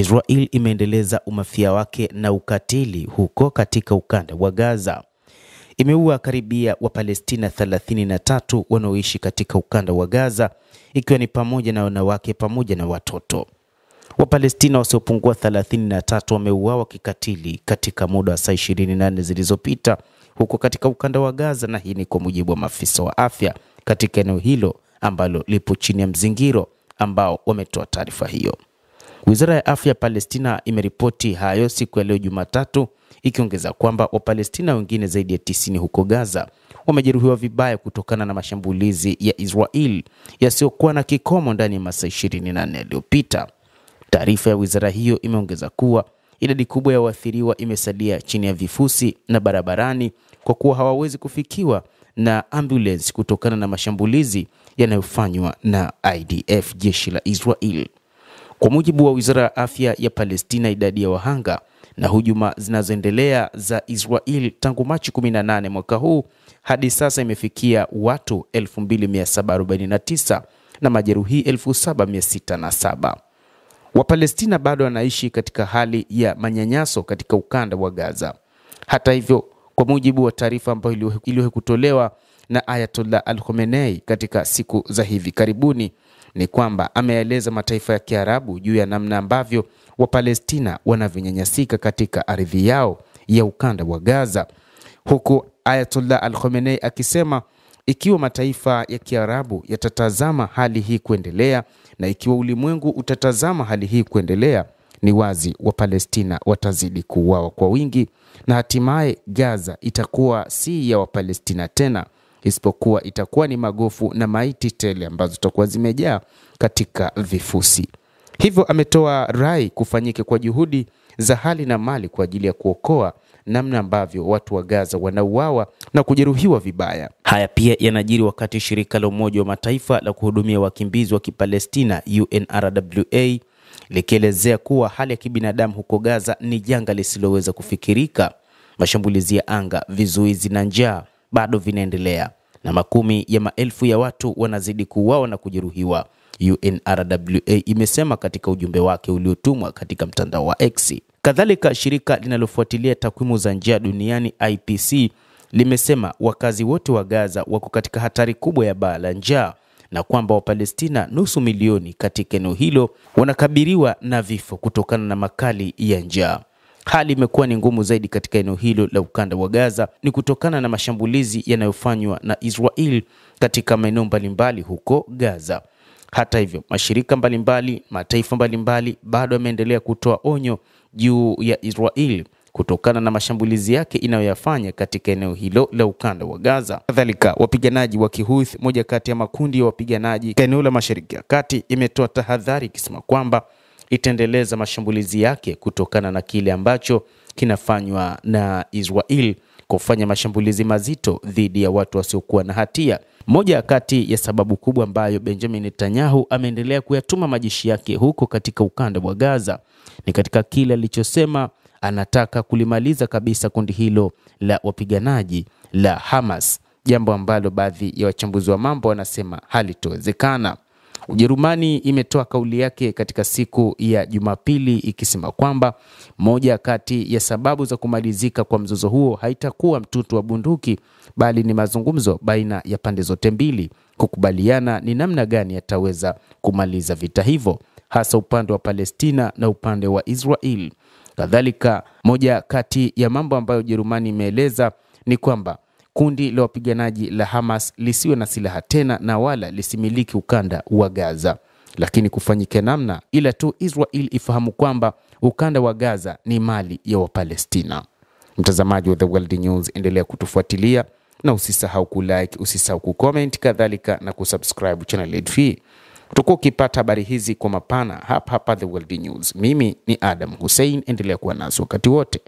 Israel imeendeleza umafia wake na ukatili huko katika ukanda wa Gaza. Imeua karibia Wapalestina 33 wanaoishi katika ukanda wa Gaza, ikiwa ni pamoja na wanawake pamoja na watoto. Wapalestina wasiopungua 33 wameuawa kikatili katika muda wa saa 24 zilizopita huko katika ukanda wa Gaza, na hii ni kwa mujibu wa maafisa wa afya katika eneo hilo ambalo lipo chini ya mzingiro ambao wametoa taarifa hiyo. Wizara ya Afya ya Palestina imeripoti hayo siku ya leo Jumatatu, ikiongeza kwamba Wapalestina wengine zaidi ya 90 huko Gaza wamejeruhiwa vibaya kutokana na mashambulizi ya Israel yasiyokuwa na kikomo ndani ya masaa 24 yaliyopita. Taarifa ya wizara hiyo imeongeza kuwa idadi kubwa ya waathiriwa imesalia chini ya vifusi na barabarani kwa kuwa hawawezi kufikiwa na ambulance kutokana na mashambulizi yanayofanywa na IDF, jeshi la Israel. Kwa mujibu wa Wizara ya Afya ya Palestina, idadi ya wahanga na hujuma zinazoendelea za Israel tangu Machi 18 mwaka huu hadi sasa imefikia watu 2749 na majeruhi 7607. Wapalestina bado wanaishi katika hali ya manyanyaso katika ukanda wa Gaza. Hata hivyo, kwa mujibu wa taarifa ambayo iliwahi kutolewa na Ayatollah Al-Khamenei katika siku za hivi karibuni, ni kwamba ameeleza mataifa ya Kiarabu juu ya namna ambavyo Wapalestina wanavyonyanyasika katika ardhi yao ya ukanda wa Gaza, huku Ayatollah Al-Khamenei akisema ikiwa mataifa ya Kiarabu yatatazama hali hii kuendelea na ikiwa ulimwengu utatazama hali hii kuendelea, ni wazi Wapalestina watazidi kuuawa kwa wingi na hatimaye Gaza itakuwa si ya Wapalestina tena, isipokuwa itakuwa ni magofu na maiti tele ambazo zitakuwa zimejaa katika vifusi. Hivyo ametoa rai kufanyike kwa juhudi za hali na mali kwa ajili ya kuokoa namna ambavyo watu wa Gaza wanauawa na kujeruhiwa vibaya. Haya pia yanajiri wakati shirika la Umoja wa Mataifa la kuhudumia wakimbizi wa Kipalestina UNRWA likielezea kuwa hali ya kibinadamu huko Gaza ni janga lisiloweza kufikirika. Mashambulizi ya anga, vizuizi na njaa bado vinaendelea na makumi ya maelfu ya watu wanazidi kuuawa na kujeruhiwa, UNRWA imesema katika ujumbe wake uliotumwa katika mtandao wa X. Kadhalika, shirika linalofuatilia takwimu za njaa duniani IPC limesema wakazi wote wa Gaza wako katika hatari kubwa ya baa la njaa na kwamba Wapalestina nusu milioni katika eneo hilo wanakabiliwa na vifo kutokana na makali ya njaa. Hali imekuwa ni ngumu zaidi katika eneo hilo la ukanda wa Gaza ni kutokana na mashambulizi yanayofanywa na Israel katika maeneo mbalimbali huko Gaza. Hata hivyo, mashirika mbalimbali, mataifa mbalimbali bado yameendelea kutoa onyo juu ya Israel kutokana na mashambulizi yake inayoyafanya katika eneo hilo la ukanda wa Gaza. Kadhalika, wapiganaji wa Kihouthi, moja kati ya makundi ya wapiganaji katika eneo la Mashariki ya Kati, imetoa tahadhari ikisema kwamba itaendeleza mashambulizi yake kutokana na kile ambacho kinafanywa na Israel kufanya mashambulizi mazito dhidi ya watu wasiokuwa na hatia. Moja kati ya sababu kubwa ambayo Benjamin Netanyahu ameendelea kuyatuma majeshi yake huko katika ukanda wa Gaza ni katika kile alichosema anataka kulimaliza kabisa kundi hilo la wapiganaji la Hamas, jambo ambalo baadhi ya wachambuzi wa mambo wanasema halitowezekana. Ujerumani imetoa kauli yake katika siku ya Jumapili ikisema kwamba moja kati ya sababu za kumalizika kwa mzozo huo haitakuwa mtutu wa bunduki, bali ni mazungumzo baina ya pande zote mbili kukubaliana ni namna gani yataweza kumaliza vita hivyo, hasa upande wa Palestina na upande wa Israel. Kadhalika, moja kati ya mambo ambayo Ujerumani imeeleza ni kwamba kundi la wapiganaji la Hamas lisiwe na silaha tena na wala lisimiliki ukanda wa Gaza, lakini kufanyike namna ila tu Israel ifahamu kwamba ukanda wa Gaza ni mali ya Wapalestina. Mtazamaji wa The World News, endelea kutufuatilia na usisahau kulike, usisahau kucomment, kadhalika na kusubscribe channel yetu. Tutakuwa ukipata habari hizi kwa mapana hapa The World News. Mimi ni Adam Hussein, endelea kuwa nasi wakati wote.